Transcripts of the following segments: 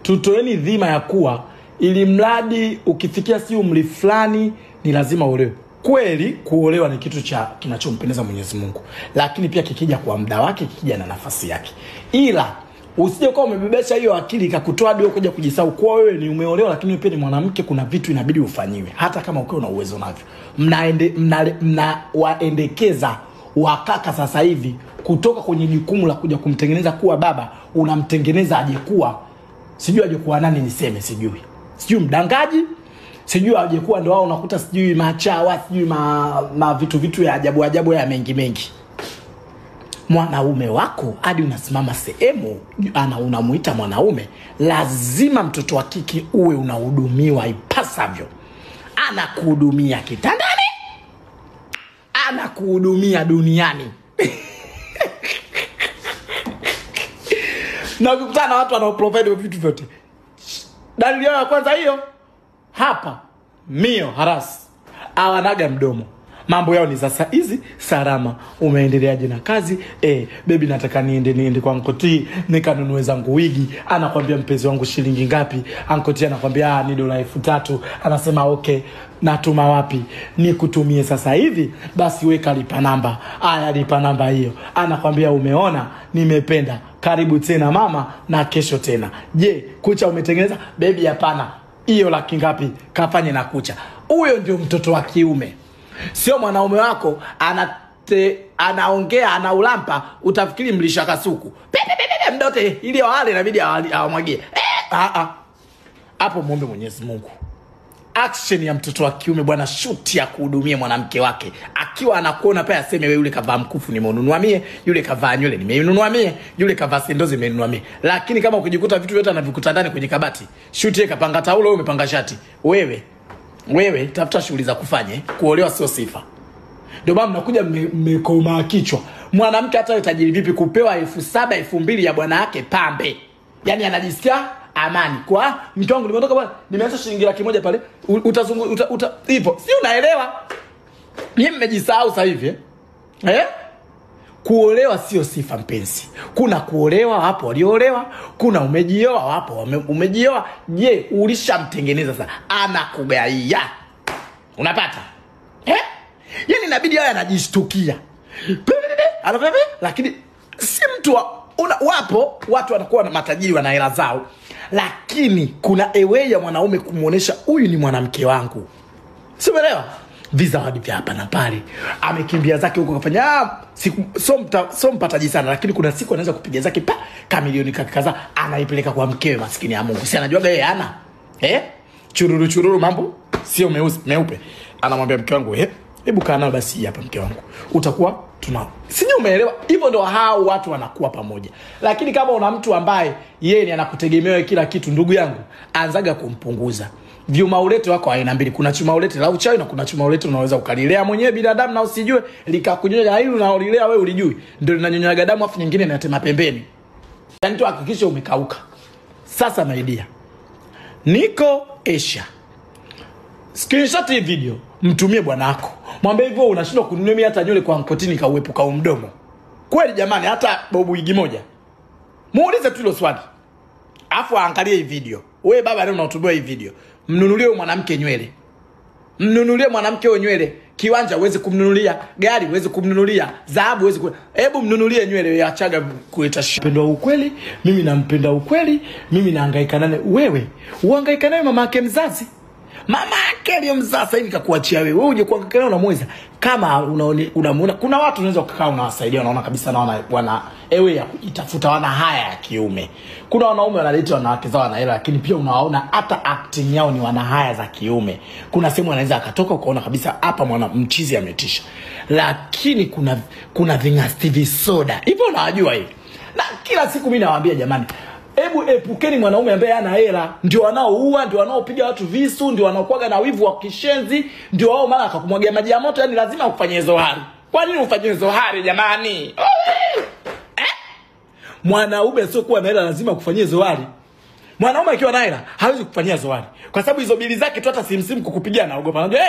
tutoeni dhima ya kuwa ili mradi ukifikia si umri fulani ni lazima uolewe. Kweli kuolewa ni kitu kinachompendeza Mwenyezi Mungu, lakini pia kikija kwa muda wake, kikija na nafasi yake. Ila usije kwa umebebesha hiyo akili ikakutoa hadi kuja kujisahau kwa wewe ni umeolewa lakini pia ni mwanamke, kuna vitu inabidi ufanyiwe hata kama ukiwa na uwezo navyo. Waendekeza wakaka sasa hivi kutoka kwenye jukumu la kuja kumtengeneza kuwa baba, unamtengeneza ajekuwa sijui ajekuwa nani niseme, sijui mdangaji, sijui ajekuwa ndo wao unakuta sijui machawa, sijui vitu ya ajabu ya mengi. Mwanaume wako hadi unasimama sehemu unamuita mwanaume, lazima mtoto wa kike uwe unahudumiwa ipasavyo. Anakuhudumia kitandani, anakuhudumia duniani. Na ukikutana watu wanaoprovide vitu vyote, dalili ya kwanza hiyo hapa mio harasi awanaga mdomo. Mambo yao ni sasa hizi salama, umeendeleaje na kazi? Baby nataka niende kwa Ankoti nikanunue zangu wigi. Anakuambia mpenzi wangu shilingi ngapi? Ankoti anakuambia ni $3,000. Anasema okay, natuma wapi? Nikutumie sasa hivi. Basi weka lipa namba. Aya, lipa namba hiyo. Anakuambia umeona, nimependa. Karibu tena mama na kesho tena. Je, kucha umetengeneza? Baby hapana. Hiyo laki ngapi? Kafanye na kucha. Huyo ndio mtoto wa kiume. Sio mwanaume wako anaongea anaulampa utafikiri mlisha kasuku. Mdote ili wale inabidi awamwagie. Hapo muombe Mwenyezi Mungu. Action ya mtoto wa kiume bwana, shoot ya kuhudumia mwanamke wake. Akiwa anakuona pale aseme wewe yule kavaa mkufu nimenunua mie, yule kavaa nywele nimenunua mie, yule kavaa sendozi nimenunua mie. Lakini kama ukijikuta vitu vyote anavikuta ndani kwenye kabati, shoot yeye kapanga taulo wewe umepanga shati. Wewe tafuta shughuli za kufanya. Kuolewa sio sifa. Ndio maana mnakuja mmekoma kichwa. Mwanamke hata tajiri vipi kupewa 7,000 2,000 ya bwana yake pambe, yani anajisikia amani. Kwa mke wangu nimetoka bwana, nimeacha shilingi 100,000 pale, utazunguka hivyo. Si unaelewa? Mimi mmejisahau sasa hivi Kuolewa sio sifa mpenzi. Kuna kuolewa hapo waliolewa, kuna umejioa hapo umejioa. Je, ulishamtengeneza sasa? Anakugaia. Unapata? Yaani inabidi yeye anajishtukia. Lakini si mtu wapo watu wanakuwa na matajiri wana hela zao, lakini kuna ewe ya mwanaume kumuonesha huyu ni mwanamke wangu. Si umeelewa? Visa hadi vya hapa na pale. Amekimbia zake huko kafanya so mpataji sana, lakini kuna siku anaweza kupiga zake kamilioni kaza anaipeleka kwa mkewe maskini ya Mungu. Si anajua yeye ana chururu mambo sio meupe. Anamwambia mke wangu hebu kaa nao basi hapa mke wangu. Utakuwa sijui umeelewa? Hivyo ndio hao watu wanakuwa pamoja. Lakini kama una mtu ambaye yeye ni anakutegemea kila kitu, ndugu yangu, anzaga kumpunguza. Vyuma ulete wako aina mbili. Kuna chuma ulete la uchawi na kuna chuma ulete unaweza ukalilea mwenyewe binadamu na usijue likakunyonya hili unaolilea wewe ulijui. Ndio linanyonyaga damu afu nyingine inatema pembeni. Yaani tu hakikisha umekauka. Sasa maidia, niko Asia. Screenshot hii video, mtumie bwana wako. Mwambie hivyo unashindwa kununua mimi hata nywele kwa Ankotini kauepuka mdomo. Kweli jamani, hata bobu wigi moja. Muulize tu hilo swali. Afu aangalie hii video. Wewe baba leo unatumia hii video. Mnunulie mwanamke nywele. Mnunulie mwanamke huyo nywele. Kiwanja uweze kumnunulia, gari uweze kumnunulia, dhahabu uweze hebu mnunulie nywele. Wewe achaga kuleta shipendo ukweli. Mimi nampenda ukweli. Mimi nahangaika naye. Wewe uhangaika naye mama yake mzazi. Mama yake ndio mzazi sasa hivi kakuachia wewe. Wewe uje kuhangaika naye unamweza. Kama unamuona kuna watu unaweza kukaa unawasaidia, unaona kabisa naona bwana ya kujitafuta wana haya ya kiume. Kuna wanaume wanaleta wanawake zao wana hela, lakini pia unawaona hata acting yao ni wana haya za kiume. Kuna sehemu anaweza akatoka ukaona kabisa hapa mwana mchizi ametisha. Lakini kuna vingasti visoda. Hivyo unawajua hivi. Na kila siku mimi nawaambia jamani, hebu epukeni mwanaume ambaye hana hela. Ndio wanaoua, ndio wanaopiga watu visu, ndio wanaokuaga na wivu wa kishenzi, ndio wao mara akakumwagia maji ya moto. Yani lazima ufanye zohari. Kwa nini ufanye zohari jamani? Mwanaume sio kuwa na hela lazima kufanyia zohari. Mwanaume akiwa na hela hawezi kufanyia zohari, kwa sababu hizo bili zake tu hata simsimu kukupigia anaogopa. Anajua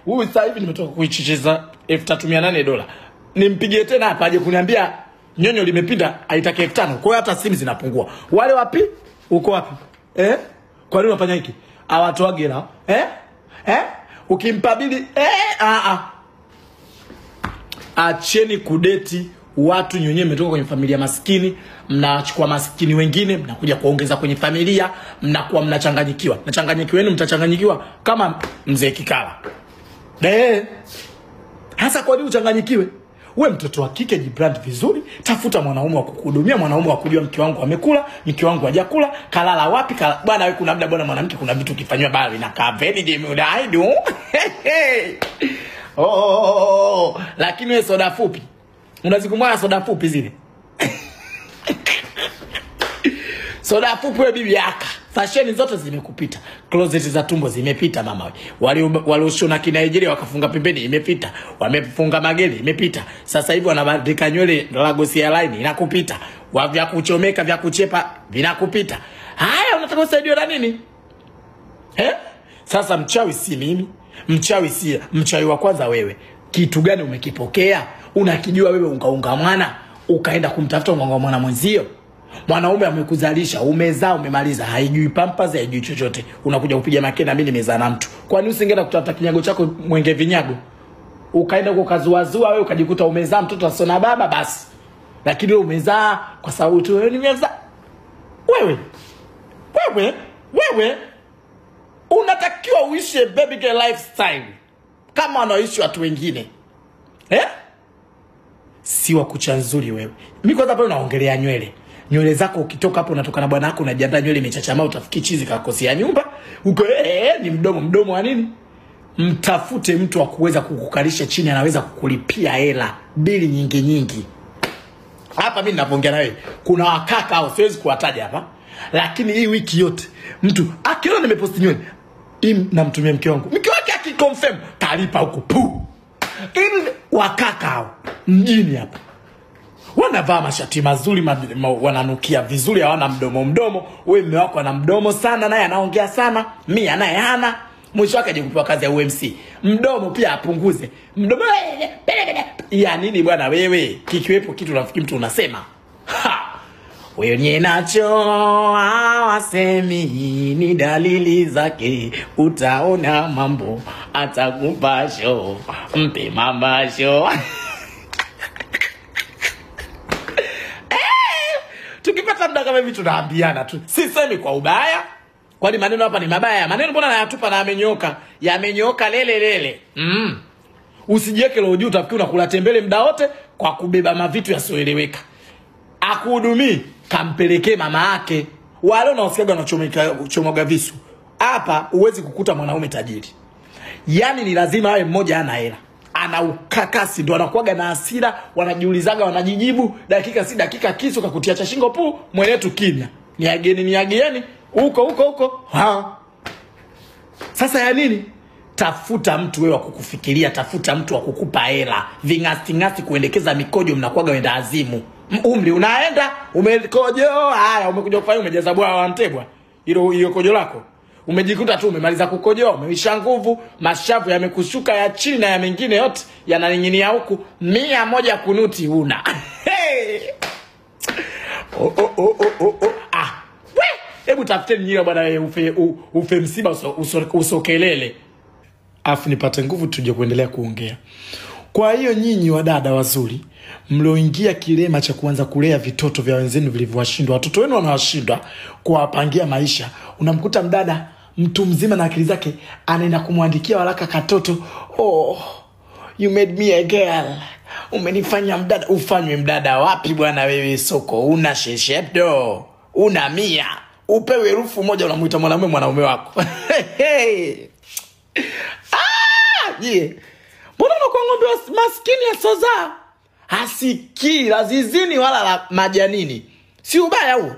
huyu sasa hivi nimetoka kuichicheza $3,800. Nimpigie tena hapa aje kuniambia nyonyo limepinda aitake 5,000. Kwa hiyo hata simu zinapungua. Wale wapi? Uko wapi? Kwa nini unafanya hiki? Hawatoage na ukimpa bili acheni kudeti watu nyonyewe mmetoka kwenye familia maskini, mnachukua maskini wengine mnakuja kuongeza kwenye familia, mnakuwa mnachanganyikiwa. Nachanganyikiwa wenu mtachanganyikiwa kama mzee Kikala. Hasa kwa nini uchanganyikiwe? Wewe mtoto wa kike jibrand vizuri, tafuta mwanaume wa kukuhudumia, mwanaume wa kujua mke wangu amekula, mke wangu hajakula, kalala wapi, bwana wewe kuna muda bwana mwanamke kuna vitu ukifanywa bali na kaveni game unaido. Lakini wewe soda fupi. Unazikumbuka soda fupi zile? Soda fupi wewe bibi yaka. Fashion zote zimekupita. Closet za tumbo zimepita mama wewe. Walioshona kina Nigeria wakafunga pembeni imepita. Wamefunga mageli imepita. Sasa hivi wanabadilika nywele Lagos Airline inakupita. Vya kuchomeka vya kuchepa vinakupita. Haya unataka usaidiwe na nini? Sasa mchawi si mimi. Mchawi wa kwanza wewe. Kitu gani umekipokea? Unakijua wewe ungaunga mwana, ukaenda kumtafuta ungaunga mwana mwenzio. Mwanaume amekuzalisha, umezaa, umemaliza, haijui pampers, haijui chochote. Unakuja kupiga makena mimi nimezaa na mtu. Kwa nini usingeenda kutafuta kinyago chako Mwenge Vinyago? Ukaenda kukazuazua wewe ukajikuta umezaa mtoto asona baba basi. Lakini wewe umezaa kwa sababu tu wewe nimezaa. Wewe unatakiwa uishi baby girl lifestyle kama wanaishi watu wengine. Si wa kucha nzuri wewe. Mimi kwanza hapo naongelea nywele. Nywele zako ukitoka hapo unatoka na bwana wako unajiandaa nywele imechachamaa utafikiri chizi kakosea nyumba. Uko ni mdomo wa nini? Mtafute mtu wa kuweza kukukalisha chini, anaweza kukulipia hela, bili nyingi. Hapa mimi ninapoongea na wewe, kuna wakaka au siwezi kuwataja hapa. Lakini hii wiki yote mtu akiona nimepost nywele, namtumia mke wangu. Mke wake akiconfirm, talipa huko. Wakaka hao mjini hapa wanavaa mashati mazuri, wananukia vizuri, hawana mdomo. Wewe mume wako ana mdomo sana, naye anaongea sana, mimi naye hana. Mwisho wake aje kupewa kazi ya UMC. Mdomo pia apunguze. Mdomo ya nini bwana wewe? Kikiwepo kitu rafiki mtu unasema. Wewe ni nacho hawasemi ni dalili zake, utaona mambo atakupa show, mpe mama show. Tukipata muda kama hivi tunaambiana tu. Sisemi kwa ubaya. Kwani maneno hapa ni mabaya. Maneno mbona nayatupa na yamenyooka lele. Usijiweke leo juu utafikiri unakula tembele muda wote kwa kubeba mavitu yasioeleweka. Akuhudumii, kampelekee mama yake. Wale unaosikiaga wanachomoga visu. Hapa uwezi kukuta mwanaume tajiri. Yaani ni lazima awe mmoja ana hela. Ana ukakasi ndo anakuaga na hasira, wanajiulizaga wanajijibu dakika kisu kakutia cha shingo mwenetu kimya. Ni ageni huko. Sasa ya nini? Tafuta mtu wewe wa kukufikiria, tafuta mtu wa kukupa hela. Vingasti kuendekeza mikojo mnakuaga wenda azimu. Umri unaenda, umekojo, haya umekuja kufanya umejaza bwa Mtebwa. Hilo kojo lako. Umejikuta tu umemaliza kukojoa, umeisha nguvu, mashavu yamekushuka ya chini na ya mengine yote yananing'inia huku, 100 kunuti una. Hebu tafuteni nyinyi bwana wewe ufe msiba usokelele. Afu nipate nguvu tuje kuendelea kuongea. Kwa hiyo nyinyi wadada wazuri, mlioingia kilema cha kuanza kulea vitoto vya wenzenu vilivyowashindwa. Watoto wenu wanawashindwa kuwapangia maisha. Unamkuta mdada mtu mzima na akili zake anaenda kumwandikia waraka katoto, you made me a girl. Umenifanya mdada. Ufanywe mdada wapi bwana wewe? Soko una sheshepdo, una 100. Upewe herufu moja unamuita mwanaume wako. Mbona unakuwa ng'ombe maskini ya soza? Hasikii la zizini wala la majanini. Si ubaya huo.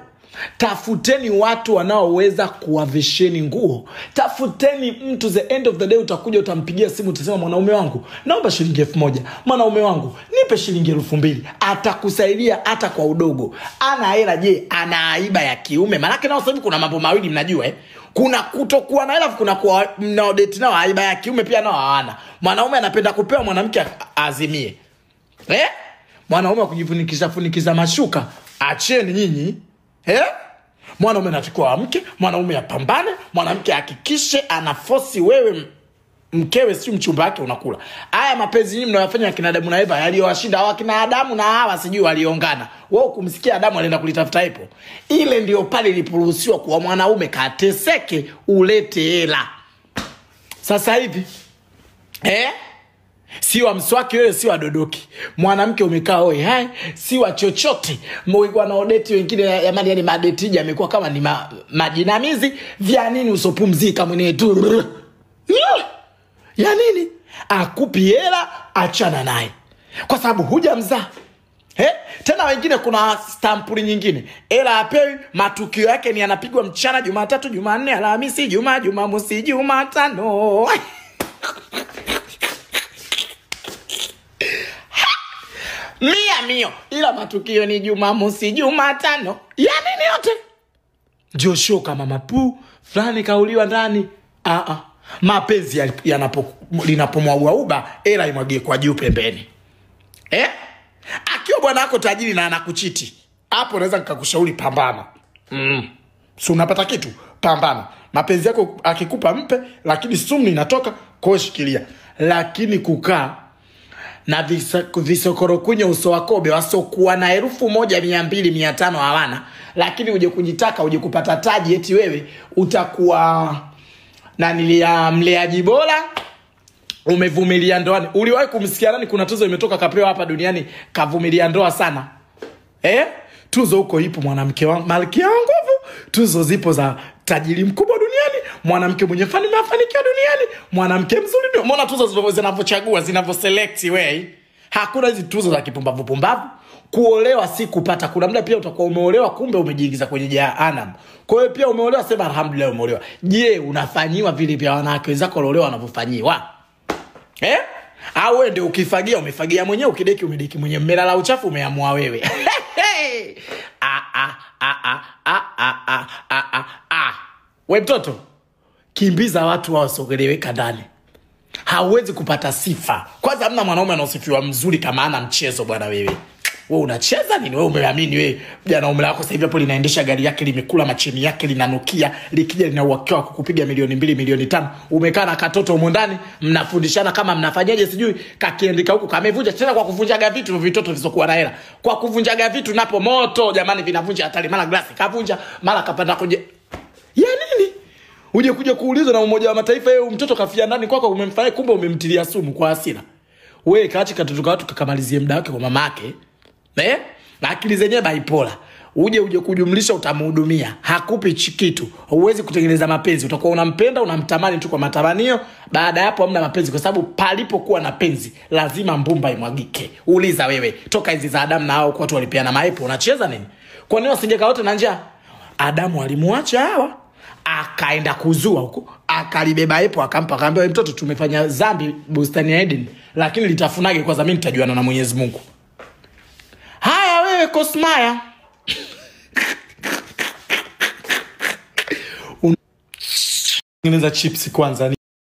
Tafuteni watu wanaoweza kuwavisheni nguo. Tafuteni mtu, the end of the day utakuja utampigia simu utasema mwanaume wangu naomba shilingi 1000. Mwanaume wangu nipe shilingi 2000. Atakusaidia hata kwa udogo. Ana hela je, ana aiba ya kiume? Maana nao sasa kuna mambo mawili mnajua Kuna kutokuwa na hela, kuna kuwa mnaodate nao aiba ya kiume pia nao hawana. Mwanaume anapenda kupewa, mwanamke azimie. Mwanaume kujifunikisha mashuka, acheni nyinyi. Mwanaume anatakiwa amke, mwanaume apambane, mwanamke hakikishe anaforce wewe mkewe si mchumba wake unakula. Haya mapenzi nyinyi mnayofanya kina Adamu na Eva yaliyowashinda hawa kina Adamu na Hawa sijui waliongana. Wewe kumsikia Adamu alienda kulitafuta ipo. Ile ndio pale iliporuhusiwa kwa mwanaume kateseke ulete hela. Sasa hivi si wa mswaki wewe, si wa dodoki. Mwanamke umekaa wewe hai, si wa chochote. Mwigwa na odeti wengine yani madetija amekuwa kama ni majinamizi vya nini usopumzika mwenyewe tu. Ya nini? Akupi hela achana naye. Kwa sababu hujamzaa. Tena wengine kuna stampuri nyingine. Hela apewi, matukio yake ni yanapigwa mchana, Jumatatu, Jumanne, Alhamisi, Jumamosi, Jumatano. Mio. Ila matukio ni Jumamosi, Jumatano. Ya nini yote? Joshua kama mapu fulani kauliwa ndani. Mapenzi linapomwagwa uba, hela imwagie kwa juu pembeni. Akiwa bwana wako tajiri na anakuchiti, hapo naweza nikakushauri pambana. Si unapata kitu? Pambana. Mapenzi yako akikupa mpe, lakini sumu inatoka kwa shikilia. Lakini kukaa na visokoro kwenye uso wakobe wasokuwa na 1,200 500 hawana, lakini uje kujitaka uje kupata taji eti wewe utakuwa na nilia mleaji bora, umevumilia ndoani. Uliwahi kumsikia nani kuna tuzo imetoka kapewa hapa duniani kavumilia ndoa sana? Tuzo huko ipo mwanamke wangu malkia wa nguvu, tuzo zipo za tajiri mkubwa duniani, mwanamke mwenye mafanikio duniani, mwanamke mzuri ndio. Mbona tuzo zinavyochagua zinavyoselect wewe? Hakuna hizi tuzo za kipumbavu. Kuolewa si kupata. Kuna muda pia utakuwa umeolewa kumbe umejiingiza kwenye jahannam. Kwa hiyo pia umeolewa, sema alhamdulillah umeolewa. Je, unafanyiwa vile vya wanawake wenzako waliolewa wanavyofanyiwa? Au wewe ndio ukifagia umefagia mwenyewe, ukideki umedeki mwenyewe, mmelala uchafu umeamua wewe. Wewe mtoto, kimbiza watu wao sogeleweka ndani. Hauwezi kupata sifa. Kwanza hamna mwanaume anasifiwa mzuri kama ana mchezo bwana wewe. Wewe unacheza nini? Wewe umeamini wewe jana umri wako sasa hivi hapo linaendesha gari yake limekula machini yake linanukia, likija lina uhakika wa kukupiga milioni 2 milioni 5. Umekaa na katoto huko ndani mnafundishana kama mnafanyaje sijui, kakiendika huko kamevunja tena kwa kuvunjaga vitu vitoto visokuwa na hela. Kwa kuvunjaga vitu napo moto jamani vinavunja hatari, mara glasi kavunja, mara kapanda kuje. Ya nini? Uje kuja kuulizwa na Umoja wa Mataifa yeye mtoto kafia ndani kwako umemfanya kumbe umemtilia sumu kwa hasira. Wewe kaachi katoto watu kakamalizie muda wake kwa mamake. Na akili zenyewe bipolar. Uje kujumlisha utamhudumia. Hakupi kitu. Huwezi kutengeneza mapenzi. Utakuwa unampenda, unamtamani tu kwa matamanio. Baada ya hapo hamna mapenzi kwa sababu palipokuwa na penzi lazima mbumba imwagike. Uliza wewe, toka hizi za Adamu na hao kwa watu walipeana maepo, unacheza nini? Kwa nini wasingeka wote na njaa? Adamu alimwacha Hawa, akaenda kuzua huko, akalibeba epo akampa, akamwambia mtoto tumefanya dhambi bustani ya Eden, lakini litafunage kwanza mimi nitajuana na Mwenyezi Mungu. Haya wewe Kosmaya. Ungeneza chips kwanza.